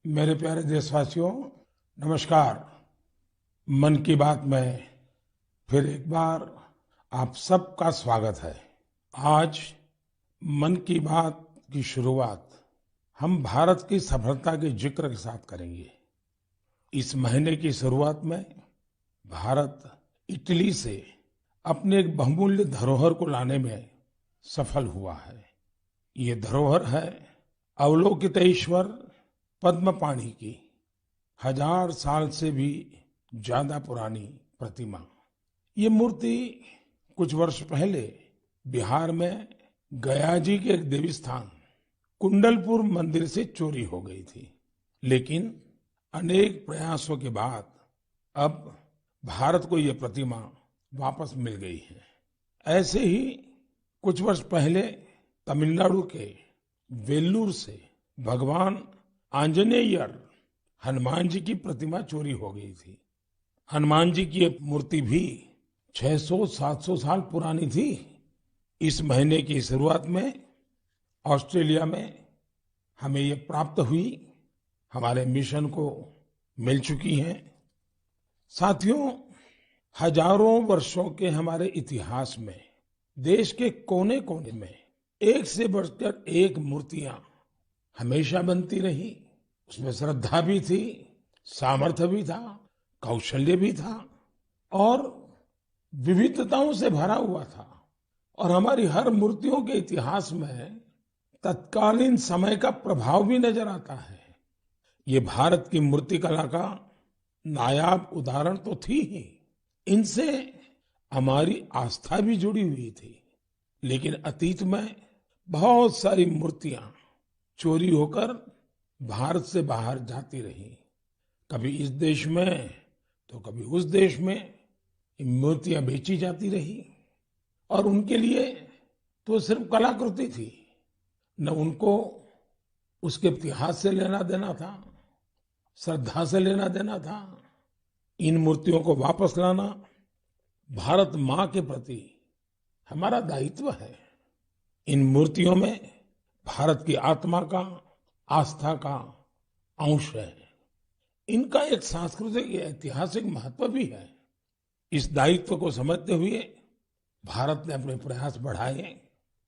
मेरे प्यारे देशवासियों, नमस्कार। मन की बात में फिर एक बार आप सबका स्वागत है। आज मन की बात की शुरुआत हम भारत की सफलता के जिक्र के साथ करेंगे। इस महीने की शुरुआत में भारत इटली से अपने एक बहुमूल्य धरोहर को लाने में सफल हुआ है। ये धरोहर है अवलोकितेश्वर पद्मपाणि की 1000 साल से भी ज्यादा पुरानी प्रतिमा। ये मूर्ति कुछ वर्ष पहले बिहार में गया जी के एक देवी स्थान कुंडलपुर मंदिर से चोरी हो गई थी, लेकिन अनेक प्रयासों के बाद अब भारत को ये प्रतिमा वापस मिल गई है। ऐसे ही कुछ वर्ष पहले तमिलनाडु के वेल्लूर से भगवान आंजनेयर हनुमान जी की प्रतिमा चोरी हो गई थी। हनुमान जी की ये मूर्ति भी 600-700 साल पुरानी थी। इस महीने की शुरुआत में ऑस्ट्रेलिया में हमें ये प्राप्त हुई, हमारे मिशन को मिल चुकी है। साथियों, हजारों वर्षों के हमारे इतिहास में देश के कोने कोने में एक से बढ़कर एक मूर्तियां हमेशा बनती रही। उसमें श्रद्धा भी थी, सामर्थ्य भी था, कौशल्य भी था और विविधताओं से भरा हुआ था। और हमारी हर मूर्तियों के इतिहास में तत्कालीन समय का प्रभाव भी नजर आता है। ये भारत की मूर्तिकला का नायाब उदाहरण तो थी ही, इनसे हमारी आस्था भी जुड़ी हुई थी। लेकिन अतीत में बहुत सारी मूर्तियां चोरी होकर भारत से बाहर जाती रही, कभी इस देश में तो कभी उस देश में ये मूर्तियां बेची जाती रही। और उनके लिए तो सिर्फ कलाकृति थी, न उनको उसके इतिहास से लेना देना था, श्रद्धा से लेना देना था। इन मूर्तियों को वापस लाना भारत माँ के प्रति हमारा दायित्व है। इन मूर्तियों में भारत की आत्मा का, आस्था का अंश है। इनका एक सांस्कृतिक ऐतिहासिक महत्व भी है। इस दायित्व को समझते हुए भारत ने अपने प्रयास बढ़ाए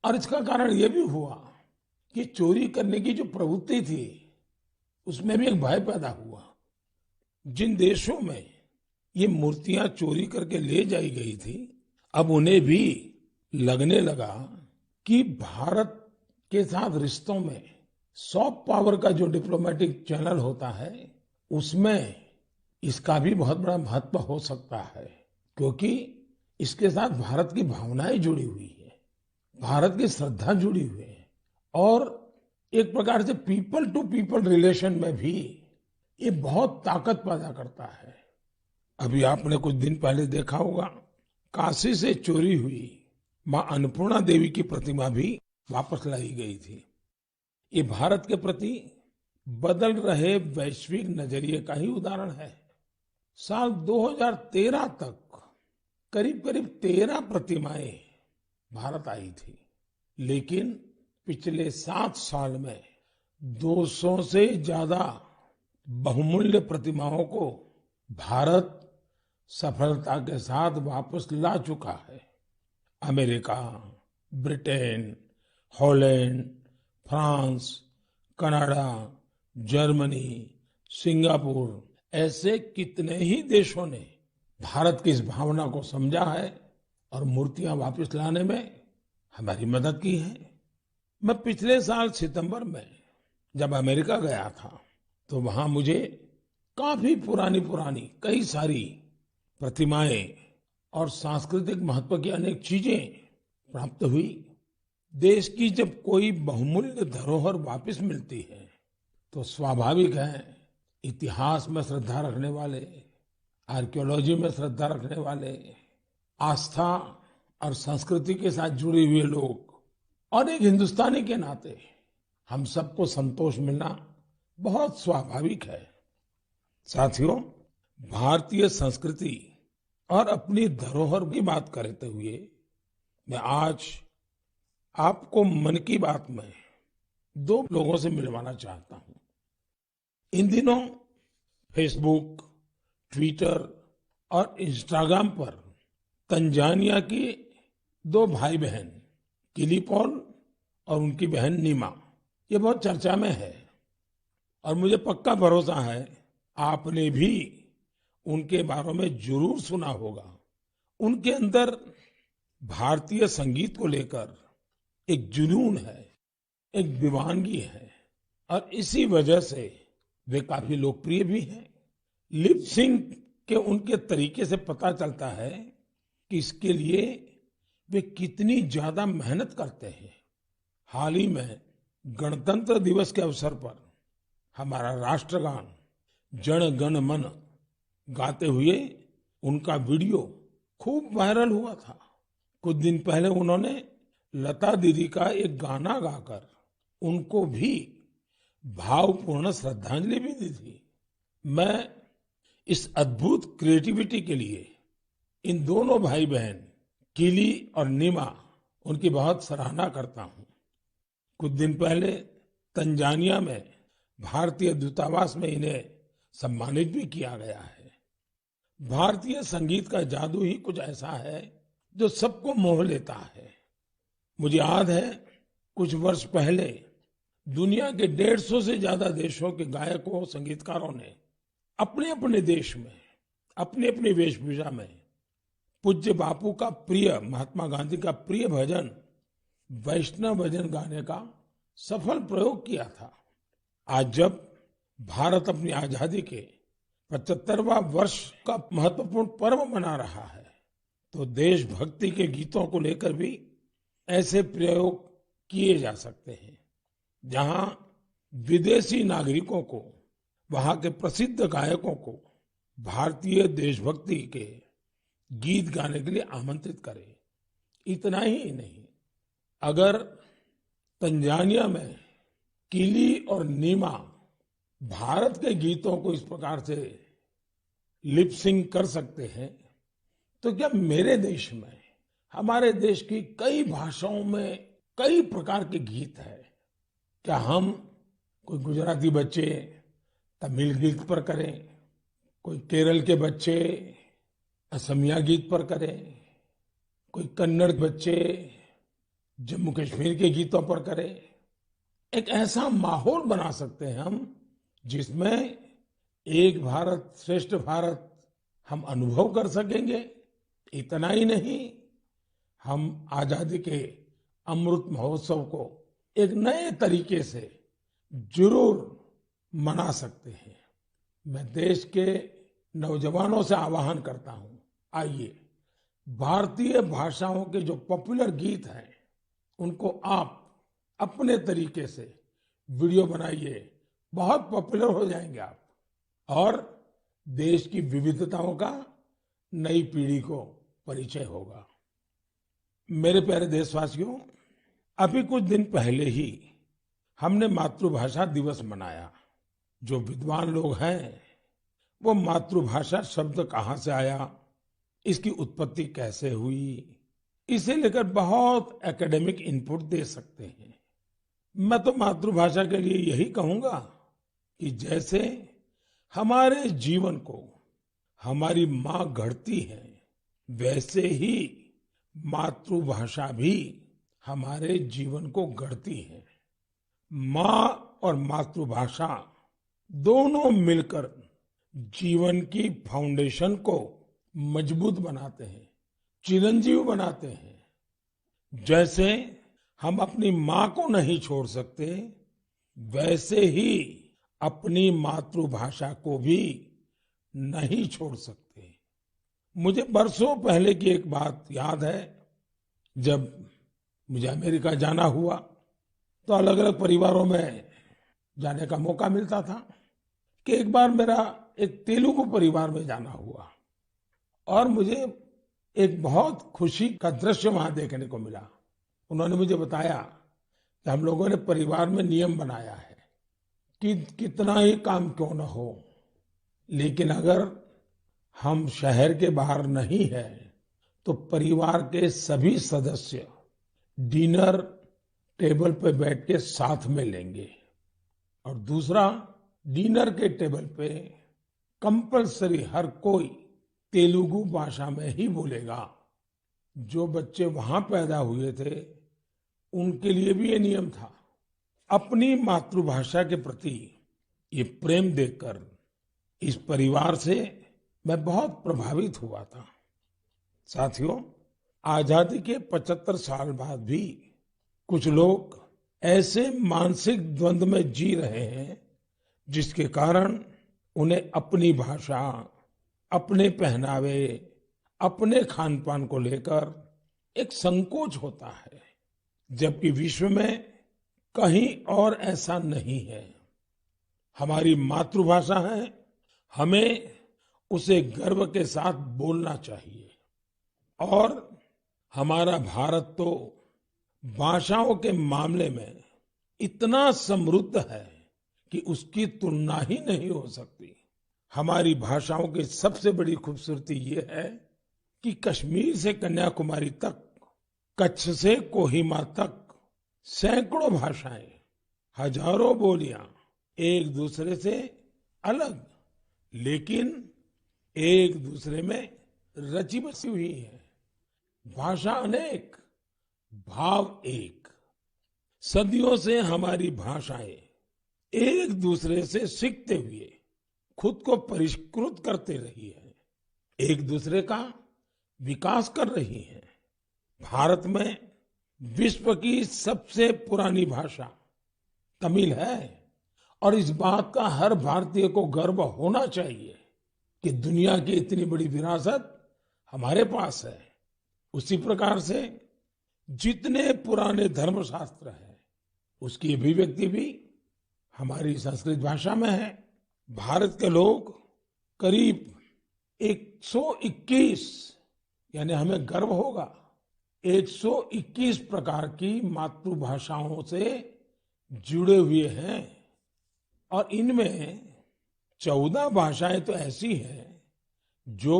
और इसका कारण यह भी हुआ कि चोरी करने की जो प्रवृत्ति थी उसमें भी एक भय पैदा हुआ। जिन देशों में ये मूर्तियां चोरी करके ले जाई गई थी, अब उन्हें भी लगने लगा कि भारत के साथ रिश्तों में सॉफ्ट पावर का जो डिप्लोमेटिक चैनल होता है उसमें इसका भी बहुत बड़ा महत्व हो सकता है, क्योंकि इसके साथ भारत की भावनाएं जुड़ी हुई है, भारत की श्रद्धा जुड़ी हुई है और एक प्रकार से पीपल टू पीपल रिलेशन में भी ये बहुत ताकत पैदा करता है। अभी आपने कुछ दिन पहले देखा होगा, काशी से चोरी हुई मां अन्नपूर्णा देवी की प्रतिमा भी वापस लाई गई थी। ये भारत के प्रति बदल रहे वैश्विक नजरिए का ही उदाहरण है। साल 2013 तक करीब करीब 13 प्रतिमाएं भारत आई थी, लेकिन पिछले 7 साल में 200 से ज्यादा बहुमूल्य प्रतिमाओं को भारत सफलता के साथ वापस ला चुका है। America, Britain, Holland, France, Canada, Germany, Singapore, ऐसे कितने ही देशों ने भारत की इस भावना को समझा है और मूर्तियां वापस लाने में हमारी मदद की है। मैं पिछले साल सितंबर में जब अमेरिका गया था तो वहां मुझे काफी पुरानी पुरानी कई सारी प्रतिमाएं और सांस्कृतिक महत्व की अनेक चीजें प्राप्त हुई। देश की जब कोई बहुमूल्य धरोहर वापस मिलती है तो स्वाभाविक है इतिहास में श्रद्धा रखने वाले, आर्कियोलॉजी में श्रद्धा रखने वाले, आस्था और संस्कृति के साथ जुड़े हुए लोग और एक हिंदुस्तानी के नाते हम सबको संतोष मिलना बहुत स्वाभाविक है। साथियों, भारतीय संस्कृति और अपनी धरोहर की बात करते हुए मैं आज आपको मन की बात में 2 लोगों से मिलवाना चाहता हूं। इन दिनों फेसबुक, ट्विटर और इंस्टाग्राम पर तंजानिया की दो भाई बहन किली पॉल और उनकी बहन नीमा ये बहुत चर्चा में है और मुझे पक्का भरोसा है आपने भी उनके बारे में जरूर सुना होगा। उनके अंदर भारतीय संगीत को लेकर एक जुनून है, एक दीवानगी है और इसी वजह से वे काफी लोकप्रिय भी हैं। लिप सिंक के उनके तरीके से पता चलता है कि इसके लिए वे कितनी ज्यादा मेहनत करते हैं। हाल ही में गणतंत्र दिवस के अवसर पर हमारा राष्ट्रगान जन गण मन गाते हुए उनका वीडियो खूब वायरल हुआ था। कुछ दिन पहले उन्होंने लता दीदी का एक गाना गाकर उनको भी भावपूर्ण श्रद्धांजलि भी दी थी। मैं इस अद्भुत क्रिएटिविटी के लिए इन दोनों भाई बहन किली और नीमा उनकी बहुत सराहना करता हूं। कुछ दिन पहले तंजानिया में भारतीय दूतावास में इन्हें सम्मानित भी किया गया है। भारतीय संगीत का जादू ही कुछ ऐसा है जो सबको मोह लेता है। मुझे याद है कुछ वर्ष पहले दुनिया के 150 से ज्यादा देशों के गायकों संगीतकारों ने अपने अपने देश में अपनी अपनी वेशभूषा में पूज्य बापू का प्रिय, महात्मा गांधी का प्रिय भजन वैष्णव भजन गाने का सफल प्रयोग किया था। आज जब भारत अपनी आजादी के 75वां वर्ष का महत्वपूर्ण पर्व मना रहा है तो देशभक्ति के गीतों को लेकर भी ऐसे प्रयोग किए जा सकते हैं जहां विदेशी नागरिकों को, वहां के प्रसिद्ध गायकों को भारतीय देशभक्ति के गीत गाने के लिए आमंत्रित करें। इतना ही नहीं, अगर तंजानिया में किली और नीमा भारत के गीतों को इस प्रकार से लिप सिंक कर सकते हैं तो क्या मेरे देश में, हमारे देश की कई भाषाओं में कई प्रकार के गीत हैं, क्या हम कोई गुजराती बच्चे तमिल गीत पर करें, कोई केरल के बच्चे असमिया गीत पर करें, कोई कन्नड़ बच्चे जम्मू कश्मीर के गीतों पर करें? एक ऐसा माहौल बना सकते हैं हम जिसमें एक भारत श्रेष्ठ भारत हम अनुभव कर सकेंगे। इतना ही नहीं, हम आजादी के अमृत महोत्सव को एक नए तरीके से जरूर मना सकते हैं। मैं देश के नौजवानों से आह्वान करता हूं, आइए भारतीय भाषाओं के जो पॉपुलर गीत हैं उनको आप अपने तरीके से वीडियो बनाइए, बहुत पॉपुलर हो जाएंगे आप और देश की विविधताओं का नई पीढ़ी को परिचय होगा। मेरे प्यारे देशवासियों, अभी कुछ दिन पहले ही हमने मातृभाषा दिवस मनाया। जो विद्वान लोग हैं वो मातृभाषा शब्द कहाँ से आया, इसकी उत्पत्ति कैसे हुई, इसे लेकर बहुत एकेडमिक इनपुट दे सकते हैं। मैं तो मातृभाषा के लिए यही कहूंगा कि जैसे हमारे जीवन को हमारी माँ गढ़ती है, वैसे ही मातृभाषा भी हमारे जीवन को गढ़ती है। माँ और मातृभाषा दोनों मिलकर जीवन की फाउंडेशन को मजबूत बनाते हैं, चिरंजीव बनाते हैं। जैसे हम अपनी माँ को नहीं छोड़ सकते, वैसे ही अपनी मातृभाषा को भी नहीं छोड़ सकते। मुझे बरसों पहले की एक बात याद है। जब मुझे अमेरिका जाना हुआ तो अलग अलग परिवारों में जाने का मौका मिलता था कि एक बार मेरा एक तेलुगु परिवार में जाना हुआ और मुझे एक बहुत खुशी का दृश्य वहां देखने को मिला। उन्होंने मुझे बताया कि हम लोगों ने परिवार में नियम बनाया है कि कितना ही काम क्यों न हो, लेकिन अगर हम शहर के बाहर नहीं है तो परिवार के सभी सदस्य डिनर टेबल पर बैठ के साथ में लेंगे। और दूसरा, डिनर के टेबल पे कंपलसरी हर कोई तेलुगु भाषा में ही बोलेगा। जो बच्चे वहां पैदा हुए थे उनके लिए भी ये नियम था। अपनी मातृभाषा के प्रति ये प्रेम देखकर इस परिवार से मैं बहुत प्रभावित हुआ था। साथियों, आजादी के 75 साल बाद भी कुछ लोग ऐसे मानसिक द्वंद में जी रहे हैं जिसके कारण उन्हें अपनी भाषा, अपने पहनावे, अपने खान पान को लेकर एक संकोच होता है, जबकि विश्व में कहीं और ऐसा नहीं है। हमारी मातृभाषा है, हमें उसे गर्व के साथ बोलना चाहिए। और हमारा भारत तो भाषाओं के मामले में इतना समृद्ध है कि उसकी तुलना ही नहीं हो सकती। हमारी भाषाओं की सबसे बड़ी खूबसूरती ये है कि कश्मीर से कन्याकुमारी तक, कच्छ से कोहिमा तक सैकड़ों भाषाएं, हजारों बोलियां एक दूसरे से अलग लेकिन एक दूसरे में रची बसी हुई है। भाषा अनेक, भाव एक। सदियों से हमारी भाषाएं एक दूसरे से सीखते हुए खुद को परिष्कृत करते रही है, एक दूसरे का विकास कर रही है। भारत में विश्व की सबसे पुरानी भाषा तमिल है और इस बात का हर भारतीय को गर्व होना चाहिए कि दुनिया की इतनी बड़ी विरासत हमारे पास है। उसी प्रकार से जितने पुराने धर्मशास्त्र हैं उसकी अभिव्यक्ति भी हमारी संस्कृत भाषा में है। भारत के लोग करीब 121, यानी हमें गर्व होगा, 121 प्रकार की मातृभाषाओं से जुड़े हुए हैं और इनमें 14 भाषाएं तो ऐसी हैं जो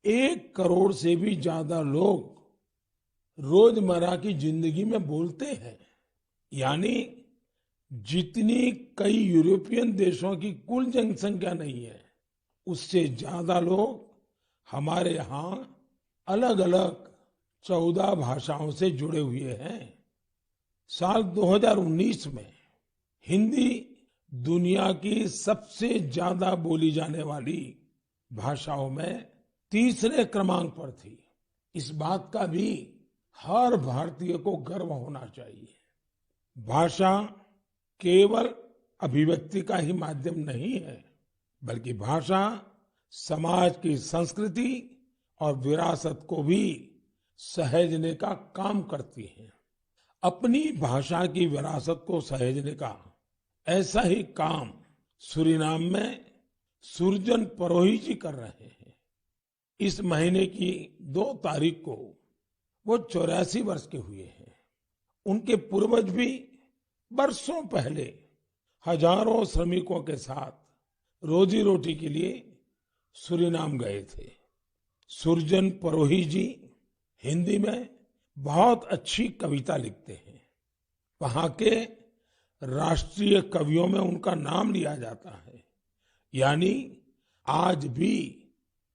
1 करोड़ से भी ज्यादा लोग रोजमर्रा की जिंदगी में बोलते हैं। यानी जितनी कई यूरोपियन देशों की कुल जनसंख्या नहीं है, उससे ज्यादा लोग हमारे यहाँ अलग अलग 14 भाषाओं से जुड़े हुए हैं। साल 2019 में हिंदी दुनिया की सबसे ज्यादा बोली जाने वाली भाषाओं में तीसरे क्रमांक पर थी। इस बात का भी हर भारतीय को गर्व होना चाहिए। भाषा केवल अभिव्यक्ति का ही माध्यम नहीं है, बल्कि भाषा समाज की संस्कृति और विरासत को भी सहेजने का काम करती है। अपनी भाषा की विरासत को सहेजने का ऐसा ही काम सूरीनाम में सुरजन परोही जी कर रहे हैं। इस महीने की 2 तारीख को वो 84 वर्ष के हुए हैं। उनके पूर्वज भी बरसों पहले हजारों श्रमिकों के साथ रोजी रोटी के लिए सूरीनाम गए थे। सुरजन परोही जी हिंदी में बहुत अच्छी कविता लिखते हैं। वहां के राष्ट्रीय कवियों में उनका नाम लिया जाता है। यानी आज भी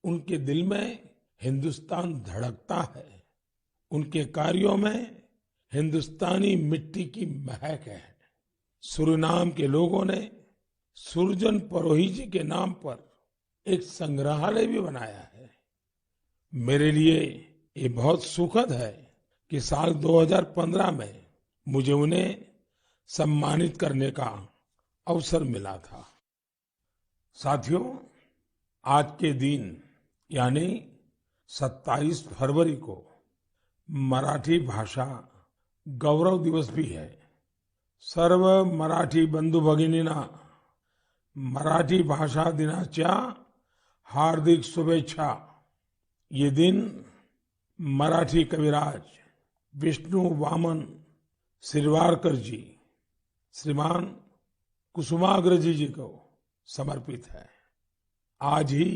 उनके दिल में हिंदुस्तान धड़कता है। उनके कार्यों में हिंदुस्तानी मिट्टी की महक है। सूरीनाम के लोगों ने सुरजन परोही जी के नाम पर एक संग्रहालय भी बनाया है। मेरे लिए ये बहुत सुखद है कि साल 2015 में मुझे उन्हें सम्मानित करने का अवसर मिला था। साथियों, आज के दिन यानी 27 फरवरी को मराठी भाषा गौरव दिवस भी है। सर्व मराठी बंधू भगिनींना मराठी भाषा दिनाच्या हार्दिक शुभेच्छा। ये दिन मराठी कविराज विष्णु वामन शिरवाडकर जी, श्रीमान कुसुमाग्रज जी को समर्पित है। आज ही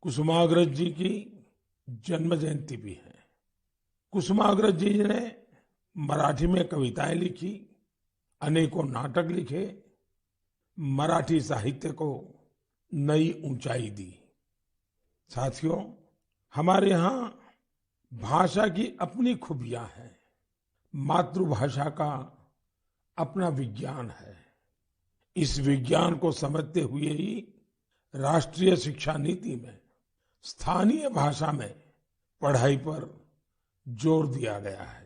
कुसुमाग्रज जी की जन्म जयंती भी है। कुसुमाग्रज जी ने मराठी में कविताएं लिखी, अनेकों नाटक लिखे, मराठी साहित्य को नई ऊंचाई दी। साथियों, हमारे यहाँ भाषा की अपनी खूबियां हैं। मातृभाषा का अपना विज्ञान है। इस विज्ञान को समझते हुए ही राष्ट्रीय शिक्षा नीति में स्थानीय भाषा में पढ़ाई पर जोर दिया गया है।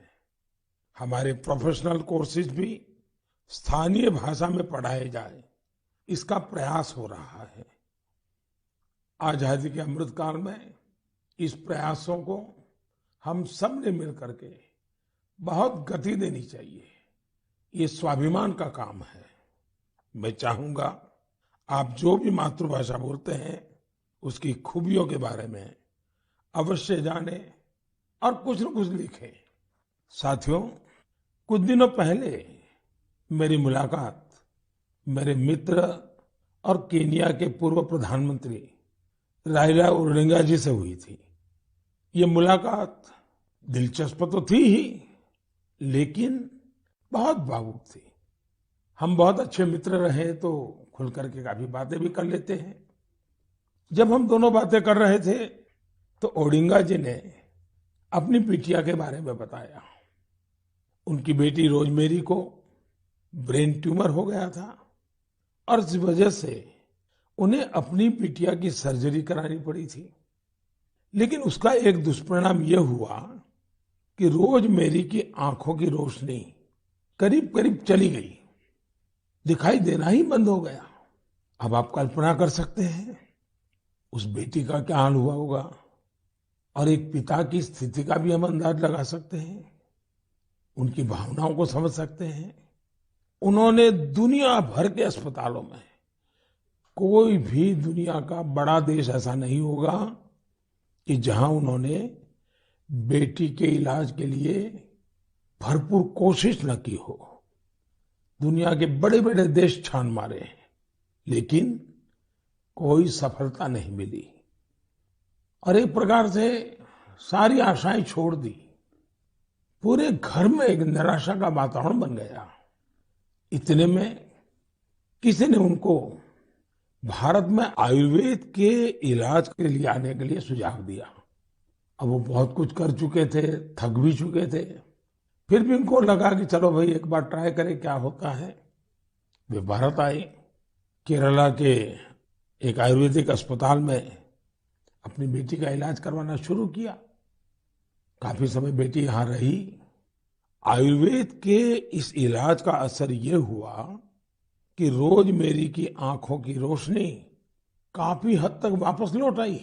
हमारे प्रोफेशनल कोर्सेज भी स्थानीय भाषा में पढ़ाए जाए, इसका प्रयास हो रहा है। आजादी के अमृतकाल में इस प्रयासों को हम सब ने मिलकर के बहुत गति देनी चाहिए। ये स्वाभिमान का काम है। मैं चाहूंगा आप जो भी मातृभाषा बोलते हैं उसकी खूबियों के बारे में अवश्य जानें और कुछ न कुछ लिखें। साथियों, कुछ दिनों पहले मेरी मुलाकात मेरे मित्र और केन्या के पूर्व प्रधानमंत्री राइला ओडिंगा जी से हुई थी। ये मुलाकात दिलचस्प तो थी ही, लेकिन बहुत भावुक थी। हम बहुत अच्छे मित्र रहे तो खुल करके काफी बातें भी कर लेते हैं। जब हम दोनों बातें कर रहे थे तो ओडिंगा जी ने अपनी बिटिया के बारे में बताया। उनकी बेटी रोजमेरी को ब्रेन ट्यूमर हो गया था और इस वजह से उन्हें अपनी बिटिया की सर्जरी करानी पड़ी थी। लेकिन उसका एक दुष्परिणाम यह हुआ कि रोजमेरी की आंखों की रोशनी करीब करीब चली गई, दिखाई देना ही बंद हो गया। अब आप कल्पना कर सकते हैं उस बेटी का क्या हाल हुआ होगा, और एक पिता की स्थिति का भी हम अंदाज लगा सकते हैं, उनकी भावनाओं को समझ सकते हैं। उन्होंने दुनिया भर के अस्पतालों में, कोई भी दुनिया का बड़ा देश ऐसा नहीं होगा कि जहां उन्होंने बेटी के इलाज के लिए भरपूर कोशिश न की हो। दुनिया के बड़े बड़े देश छान मारे, लेकिन कोई सफलता नहीं मिली और एक प्रकार से सारी आशाएं छोड़ दी। पूरे घर में एक निराशा का वातावरण बन गया। इतने में किसी ने उनको भारत में आयुर्वेद के इलाज के लिए आने के लिए सुझाव दिया। अब वो बहुत कुछ कर चुके थे, थक भी चुके थे, फिर भी उनको लगा कि चलो भाई एक बार ट्राई करें क्या होता है। वे भारत आए, केरला के एक आयुर्वेदिक अस्पताल में अपनी बेटी का इलाज करवाना शुरू किया। काफी समय बेटी यहां रही। आयुर्वेद के इस इलाज का असर ये हुआ कि रोजमेरी की आंखों की रोशनी काफी हद तक वापस लौट आई।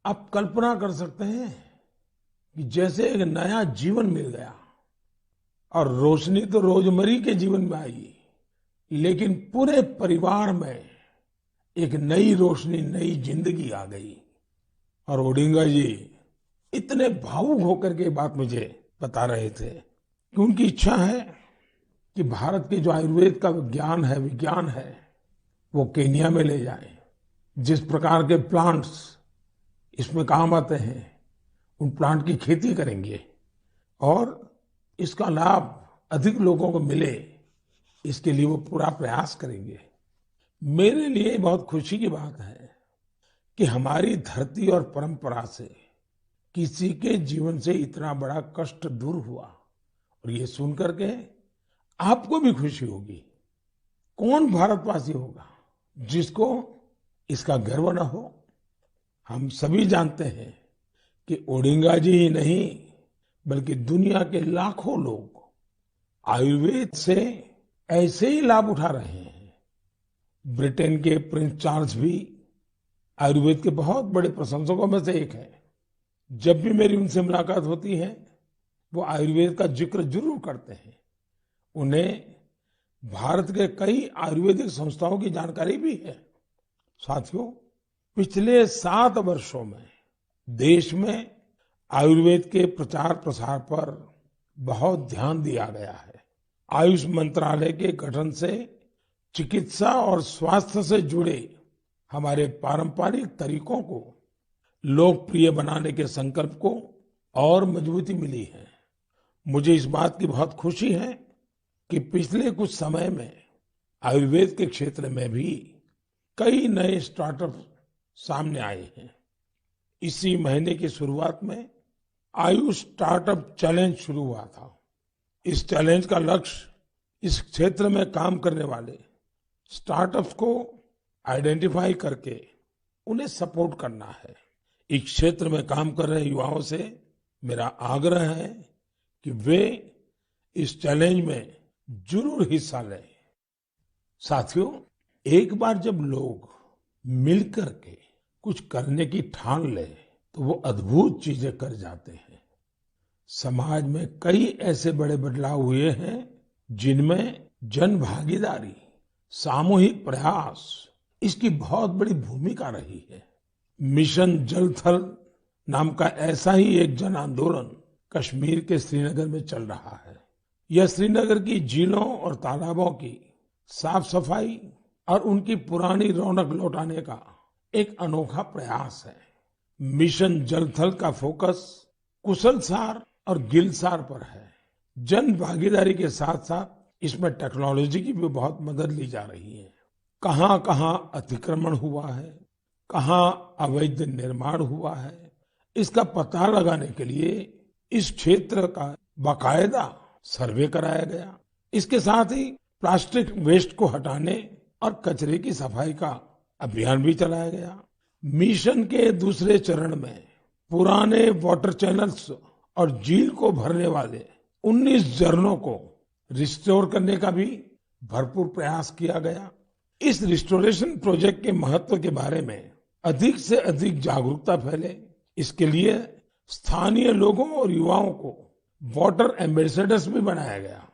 आप कल्पना कर सकते हैं कि जैसे एक नया जीवन मिल गया। और रोशनी तो रोजमेरी के जीवन में आई, लेकिन पूरे परिवार में एक नई रोशनी, नई जिंदगी आ गई। और ओडिंगा जी इतने भावुक होकर के बात मुझे बता रहे थे कि उनकी इच्छा है कि भारत के जो आयुर्वेद का विज्ञान है वो केन्या में ले जाए। जिस प्रकार के प्लांट्स इसमें काम आते हैं, उन प्लांट की खेती करेंगे और इसका लाभ अधिक लोगों को मिले, इसके लिए वो पूरा प्रयास करेंगे। मेरे लिए बहुत खुशी की बात है कि हमारी धरती और परंपरा से किसी के जीवन से इतना बड़ा कष्ट दूर हुआ। और ये सुनकर के आपको भी खुशी होगी। कौन भारतवासी होगा जिसको इसका गर्व न हो। हम सभी जानते हैं कि ओडिंगा जी ही नहीं बल्कि दुनिया के लाखों लोग आयुर्वेद से ऐसे ही लाभ उठा रहे हैं। ब्रिटेन के प्रिंस चार्ल्स भी आयुर्वेद के बहुत बड़े प्रशंसकों में से एक है। जब भी मेरी उनसे मुलाकात होती है वो आयुर्वेद का जिक्र जरूर करते हैं। उन्हें भारत के कई आयुर्वेदिक संस्थाओं की जानकारी भी है। साथियों, पिछले 7 वर्षों में देश में आयुर्वेद के प्रचार प्रसार पर बहुत ध्यान दिया गया है। आयुष मंत्रालय के गठन से चिकित्सा और स्वास्थ्य से जुड़े हमारे पारंपरिक तरीकों को लोकप्रिय बनाने के संकल्प को और मजबूती मिली है। मुझे इस बात की बहुत खुशी है कि पिछले कुछ समय में आयुर्वेद के क्षेत्र में भी कई नए स्टार्टअप सामने आए हैं। इसी महीने की शुरुआत में आयुष स्टार्टअप चैलेंज शुरू हुआ था। इस चैलेंज का लक्ष्य इस क्षेत्र में काम करने वाले स्टार्टअप्स को आइडेंटिफाई करके उन्हें सपोर्ट करना है। इस क्षेत्र में काम कर रहे युवाओं से मेरा आग्रह है कि वे इस चैलेंज में जरूर हिस्सा लें। साथियों, एक बार जब लोग मिलकर के कुछ करने की ठान ले तो वो अद्भुत चीजें कर जाते हैं। समाज में कई ऐसे बड़े बदलाव हुए हैं जिनमें जन भागीदारी, सामूहिक प्रयास इसकी बहुत बड़ी भूमिका रही है। मिशन जल थल नाम का ऐसा ही एक जन आंदोलन कश्मीर के श्रीनगर में चल रहा है। यह श्रीनगर की झीलों और तालाबों की साफ सफाई और उनकी पुरानी रौनक लौटाने का एक अनोखा प्रयास है। मिशन जल थल का फोकस कुशलसार और गिलसार पर है। जन भागीदारी के साथ साथ इसमें टेक्नोलॉजी की भी बहुत मदद ली जा रही है। कहां कहां अतिक्रमण हुआ है, कहां अवैध निर्माण हुआ है, इसका पता लगाने के लिए इस क्षेत्र का बाकायदा सर्वे कराया गया। इसके साथ ही प्लास्टिक वेस्ट को हटाने और कचरे की सफाई का अभियान भी चलाया गया। मिशन के दूसरे चरण में पुराने वाटर चैनल्स और झील को भरने वाले 19 झरनों को रिस्टोर करने का भी भरपूर प्रयास किया गया। इस रिस्टोरेशन प्रोजेक्ट के महत्व के बारे में अधिक से अधिक जागरूकता फैले, इसके लिए स्थानीय लोगों और युवाओं को वाटर एम्बेसडर्स भी बनाया गया।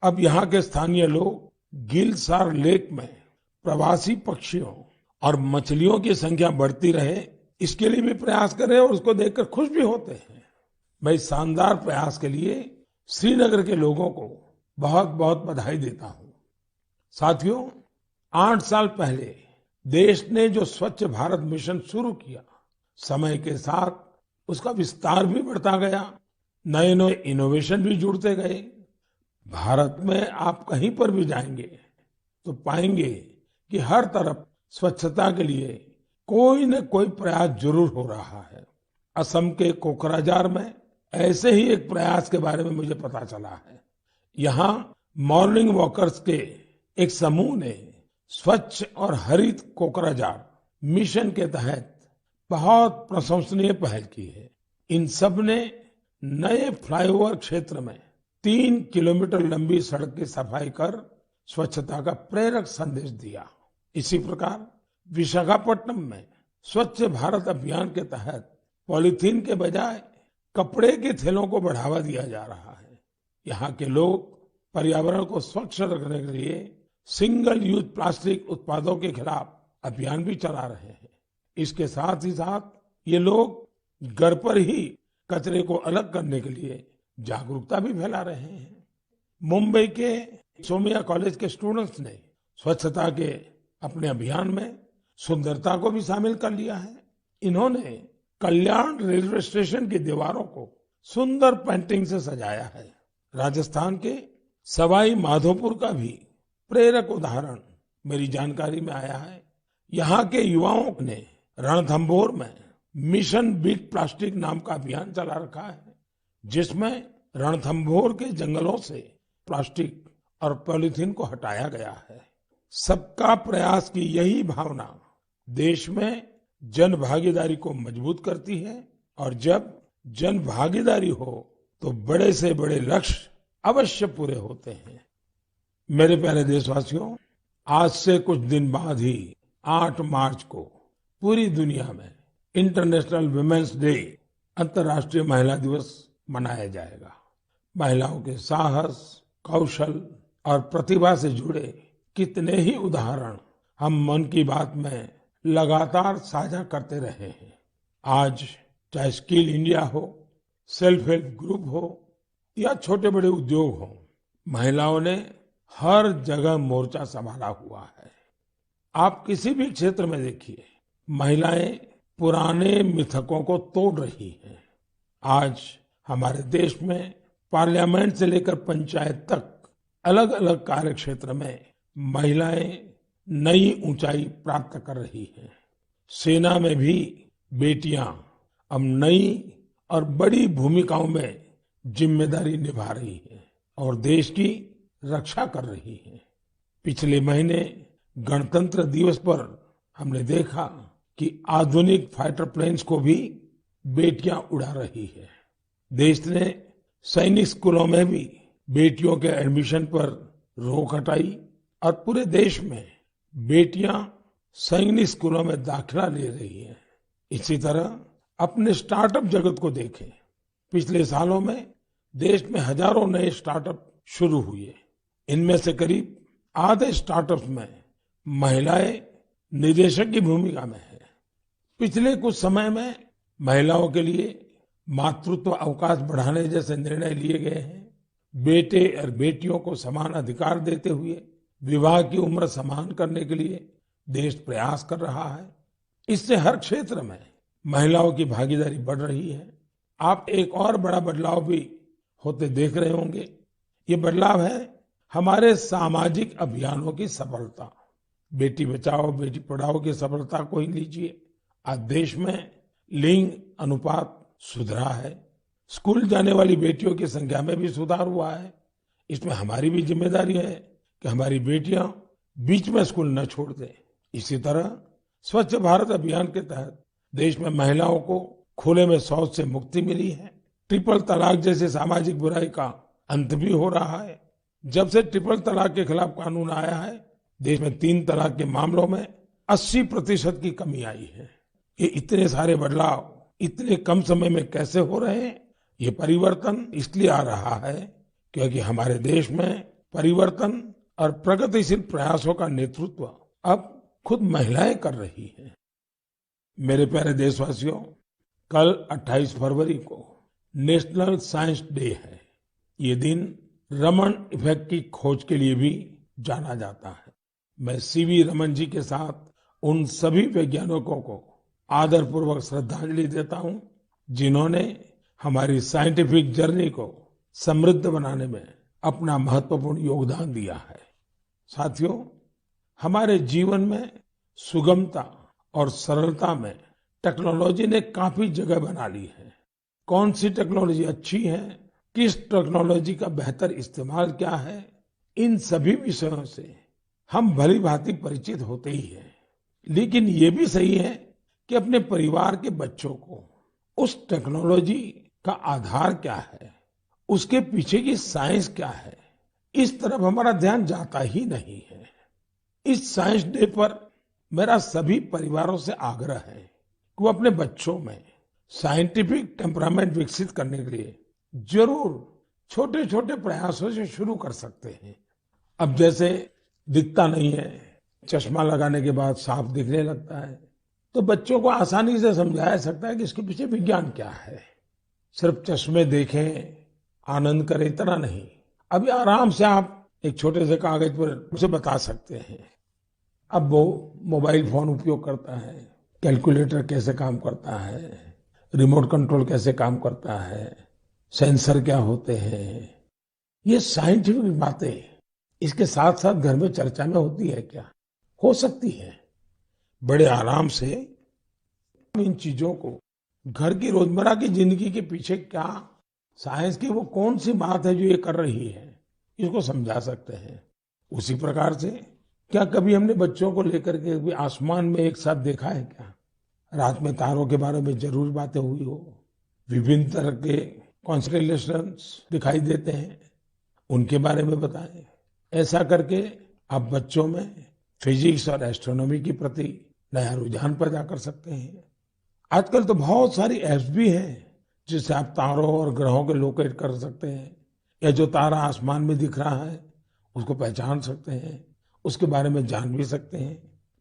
अब यहाँ के स्थानीय लोग गिलसार लेक में प्रवासी पक्षियों और मछलियों की संख्या बढ़ती रहे, इसके लिए भी प्रयास कर रहे हैं और उसको देखकर खुश भी होते हैं। मैं इस शानदार प्रयास के लिए श्रीनगर के लोगों को बहुत बहुत बधाई देता हूँ। साथियों, 8 साल पहले देश ने जो स्वच्छ भारत मिशन शुरू किया, समय के साथ उसका विस्तार भी बढ़ता गया, नए नए इनोवेशन भी जुड़ते गए। भारत में आप कहीं पर भी जाएंगे तो पाएंगे कि हर तरफ स्वच्छता के लिए कोई न कोई प्रयास जरूर हो रहा है। असम के कोकराझार में ऐसे ही एक प्रयास के बारे में मुझे पता चला है। यहाँ मॉर्निंग वॉकर्स के एक समूह ने स्वच्छ और हरित कोकराझार मिशन के तहत बहुत प्रशंसनीय पहल की है। इन सब ने नए फ्लाईओवर क्षेत्र में 3 किलोमीटर लंबी सड़क की सफाई कर स्वच्छता का प्रेरक संदेश दिया। इसी प्रकार विशाखापट्टनम में स्वच्छ भारत अभियान के तहत पॉलीथीन के बजाय कपड़े के थैलों को बढ़ावा दिया जा रहा है। यहाँ के लोग पर्यावरण को स्वच्छ रखने के लिए सिंगल यूज प्लास्टिक उत्पादों के खिलाफ अभियान भी चला रहे हैं। इसके साथ ही साथ ये लोग घर पर ही कचरे को अलग करने के लिए जागरूकता भी फैला रहे हैं। मुंबई के सोमिया कॉलेज के स्टूडेंट्स ने स्वच्छता के अपने अभियान में सुंदरता को भी शामिल कर लिया है। इन्होंने कल्याण रेलवे स्टेशन की दीवारों को सुंदर पेंटिंग से सजाया है। राजस्थान के सवाई माधोपुर का भी प्रेरक उदाहरण मेरी जानकारी में आया है। यहाँ के युवाओं ने रणथंभौर में मिशन बीट प्लास्टिक नाम का अभियान चला रखा है, जिसमें रणथंभौर के जंगलों से प्लास्टिक और पॉलीथीन को हटाया गया है। सबका प्रयास की यही भावना देश में जन भागीदारी को मजबूत करती है, और जब जन भागीदारी हो तो बड़े से बड़े लक्ष्य अवश्य पूरे होते हैं। मेरे प्यारे देशवासियों, आज से कुछ दिन बाद ही 8 मार्च को पूरी दुनिया में इंटरनेशनल वुमेन्स डे, अंतर्राष्ट्रीय महिला दिवस मनाया जाएगा। महिलाओं के साहस, कौशल और प्रतिभा से जुड़े कितने ही उदाहरण हम मन की बात में लगातार साझा करते रहे हैं। आज चाहे स्किल इंडिया हो, सेल्फ हेल्प ग्रुप हो या छोटे बड़े उद्योग हो, महिलाओं ने हर जगह मोर्चा संभाला हुआ है। आप किसी भी क्षेत्र में देखिए, महिलाएं पुराने मिथकों को तोड़ रही हैं। आज हमारे देश में पार्लियामेंट से लेकर पंचायत तक अलग अलग कार्य क्षेत्र में महिलाएं नई ऊंचाई प्राप्त कर रही हैं। सेना में भी बेटियां अब नई और बड़ी भूमिकाओं में जिम्मेदारी निभा रही हैं और देश की रक्षा कर रही हैं। पिछले महीने गणतंत्र दिवस पर हमने देखा कि आधुनिक फाइटर प्लेन्स को भी बेटियां उड़ा रही है। देश ने सैनिक स्कूलों में भी बेटियों के एडमिशन पर रोक हटाई और पूरे देश में बेटियां सैनिक स्कूलों में दाखिला ले रही हैं। इसी तरह अपने स्टार्टअप जगत को देखें। पिछले सालों में देश में हजारों नए स्टार्टअप शुरू हुए। इनमें से करीब आधे स्टार्टअप्स में महिलाएं निदेशक की भूमिका में है। पिछले कुछ समय में महिलाओं के लिए मातृत्व अवकाश बढ़ाने जैसे निर्णय लिए गए हैं। बेटे और बेटियों को समान अधिकार देते हुए विवाह की उम्र समान करने के लिए देश प्रयास कर रहा है। इससे हर क्षेत्र में महिलाओं की भागीदारी बढ़ रही है। आप एक और बड़ा बदलाव भी होते देख रहे होंगे। ये बदलाव है हमारे सामाजिक अभियानों की सफलता। बेटी बचाओ बेटी पढ़ाओ की सफलता को ही लीजिए। आज देश में लिंग अनुपात सुधरा है। स्कूल जाने वाली बेटियों की संख्या में भी सुधार हुआ है। इसमें हमारी भी जिम्मेदारी है कि हमारी बेटियां बीच में स्कूल न छोड़ दें। इसी तरह स्वच्छ भारत अभियान के तहत देश में महिलाओं को खुले में शौच से मुक्ति मिली है। ट्रिपल तलाक जैसी सामाजिक बुराई का अंत भी हो रहा है। जब से ट्रिपल तलाक के खिलाफ कानून आया है, देश में 3 तलाक के मामलों में 80% की कमी आई है। ये इतने सारे बदलाव इतने कम समय में कैसे हो रहे हैं? ये परिवर्तन इसलिए आ रहा है क्योंकि हमारे देश में परिवर्तन और प्रगतिशील प्रयासों का नेतृत्व अब खुद महिलाएं कर रही हैं। मेरे प्यारे देशवासियों, कल 28 फरवरी को नेशनल साइंस डे है। ये दिन रमन इफेक्ट की खोज के लिए भी जाना जाता है। मैं सीवी रमन जी के साथ उन सभी वैज्ञानिकों को आदरपूर्वक श्रद्धांजलि देता हूं जिन्होंने हमारी साइंटिफिक जर्नी को समृद्ध बनाने में अपना महत्वपूर्ण योगदान दिया है। साथियों, हमारे जीवन में सुगमता और सरलता में टेक्नोलॉजी ने काफी जगह बना ली है। कौन सी टेक्नोलॉजी अच्छी है, किस टेक्नोलॉजी का बेहतर इस्तेमाल क्या है, इन सभी विषयों से हम भली भांति परिचित होते ही हैं। लेकिन ये भी सही है कि अपने परिवार के बच्चों को उस टेक्नोलॉजी का आधार क्या है, उसके पीछे की साइंस क्या है, इस तरफ हमारा ध्यान जाता ही नहीं है। इस साइंस डे पर मेरा सभी परिवारों से आग्रह है कि वो अपने बच्चों में साइंटिफिक टेम्परामेंट विकसित करने के लिए जरूर छोटे छोटे प्रयासों से शुरू कर सकते हैं। अब जैसे दिखता नहीं है, चश्मा लगाने के बाद साफ दिखने लगता है, तो बच्चों को आसानी से समझाया सकता है कि इसके पीछे विज्ञान क्या है। सिर्फ चश्मे देखें, आनंद करें, इतना नहीं। अभी आराम से आप एक छोटे से कागज पर उसे बता सकते हैं। अब वो मोबाइल फोन उपयोग करता है, कैलकुलेटर कैसे काम करता है, रिमोट कंट्रोल कैसे काम करता है, सेंसर क्या होते हैं, ये साइंटिफिक बातें इसके साथ साथ घर में चर्चा में होती है क्या? हो सकती है। बड़े आराम से इन चीजों को घर की रोजमर्रा की जिंदगी के पीछे क्या साइंस की वो कौन सी बात है जो ये कर रही है, इसको समझा सकते हैं। उसी प्रकार से क्या कभी हमने बच्चों को लेकर के भी आसमान में एक साथ देखा है क्या? रात में तारों के बारे में जरूर बातें हुई हो, विभिन्न तरह के कॉन्स्टेलेशंस दिखाई देते हैं, उनके बारे में बताएं। ऐसा करके आप बच्चों में फिजिक्स और एस्ट्रोनॉमी के प्रति नया रुझान पैदा कर सकते हैं। आजकल तो बहुत सारी ऐप्स भी हैं जिससे आप तारों और ग्रहों को लोकेट कर सकते हैं, या जो तारा आसमान में दिख रहा है उसको पहचान सकते हैं, उसके बारे में जान भी सकते हैं।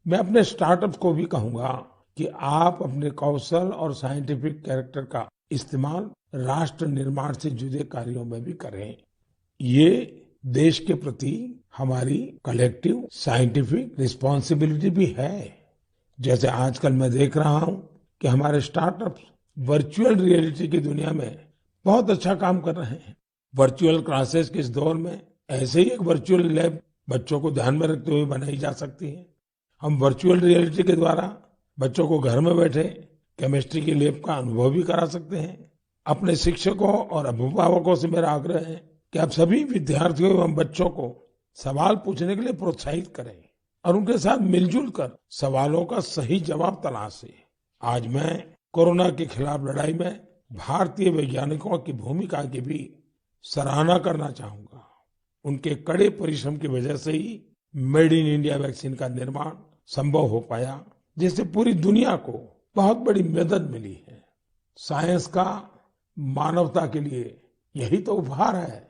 मैं अपने स्टार्टअप्स को भी कहूंगा कि आप अपने कौशल और साइंटिफिक कैरेक्टर का इस्तेमाल राष्ट्र निर्माण से जुड़े कार्यों में भी करें। ये देश के प्रति हमारी कलेक्टिव साइंटिफिक रिस्पॉन्सिबिलिटी भी है। जैसे आजकल मैं देख रहा हूं कि हमारे स्टार्टअप्स वर्चुअल रियलिटी की दुनिया में बहुत अच्छा काम कर रहे हैं। वर्चुअल क्लासेस के इस दौर में ऐसे ही एक वर्चुअल लैब बच्चों को ध्यान में रखते हुए बनाई जा सकती है। हम वर्चुअल रियलिटी के द्वारा बच्चों को घर में बैठे केमिस्ट्री की लैब का अनुभव भी करा सकते हैं। अपने शिक्षकों और अभिभावकों से मेरा आग्रह है कि आप सभी विद्यार्थियों एवं बच्चों को सवाल पूछने के लिए प्रोत्साहित करें और उनके साथ मिलजुल कर सवालों का सही जवाब तलाशें। आज मैं कोरोना के खिलाफ लड़ाई में भारतीय वैज्ञानिकों की भूमिका की भी सराहना करना चाहूंगा। उनके कड़े परिश्रम की वजह से he made in India vaccine का निर्माण संभव हो पाया, जिससे पूरी दुनिया को बहुत बड़ी मदद मिली है। साइंस का मानवता के लिए यही तो उपहार है।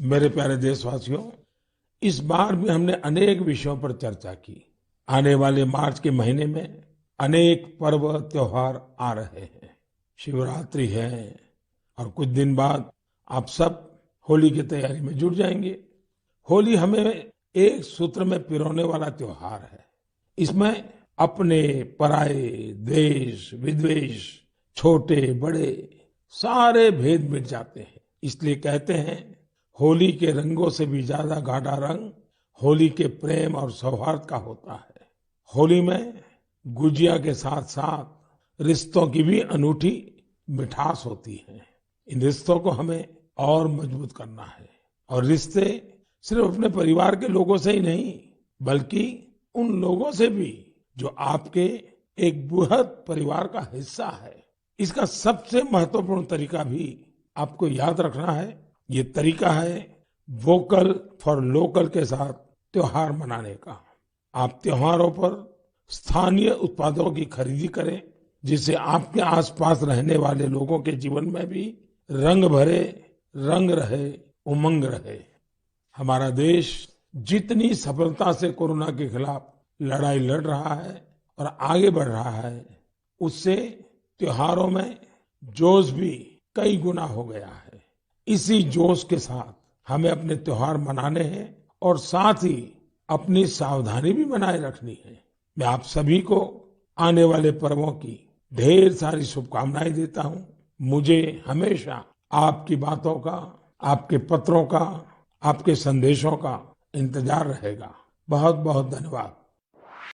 मेरे प्यारे देशवासियों, इस बार भी हमने अनेक विषयों पर चर्चा की। आने वाले मार्च के महीने में अनेक पर्व त्योहार आ रहे हैं। शिवरात्रि है और कुछ दिन बाद आप सब होली की तैयारी में जुट जाएंगे। होली हमें एक सूत्र में पिरोने वाला त्योहार है। इसमें अपने पराये, द्वेष विद्वेष, छोटे बड़े सारे भेद मिट जाते हैं। इसलिए कहते हैं, होली के रंगों से भी ज्यादा गाढ़ा रंग होली के प्रेम और सौहार्द का होता है। होली में गुजिया के साथ साथ रिश्तों की भी अनूठी मिठास होती है। इन रिश्तों को हमें और मजबूत करना है और रिश्ते सिर्फ अपने परिवार के लोगों से ही नहीं, बल्कि उन लोगों से भी जो आपके एक बृहद परिवार का हिस्सा है। इसका सबसे महत्वपूर्ण तरीका भी आपको याद रखना है। ये तरीका है वोकल फॉर लोकल के साथ त्योहार मनाने का। आप त्योहारों पर स्थानीय उत्पादों की खरीदी करें, जिससे आपके आसपास रहने वाले लोगों के जीवन में भी रंग भरे, रंग रहे, उमंग रहे। हमारा देश जितनी सफलता से कोरोना के खिलाफ लड़ाई लड़ रहा है और आगे बढ़ रहा है, उससे त्योहारों में जोश भी कई गुना हो गया है। इसी जोश के साथ हमें अपने त्योहार मनाने हैं और साथ ही अपनी सावधानी भी बनाए रखनी है। मैं आप सभी को आने वाले पर्वों की ढेर सारी शुभकामनाएं देता हूं। मुझे हमेशा आपकी बातों का, आपके पत्रों का, आपके संदेशों का इंतजार रहेगा। बहुत बहुत धन्यवाद।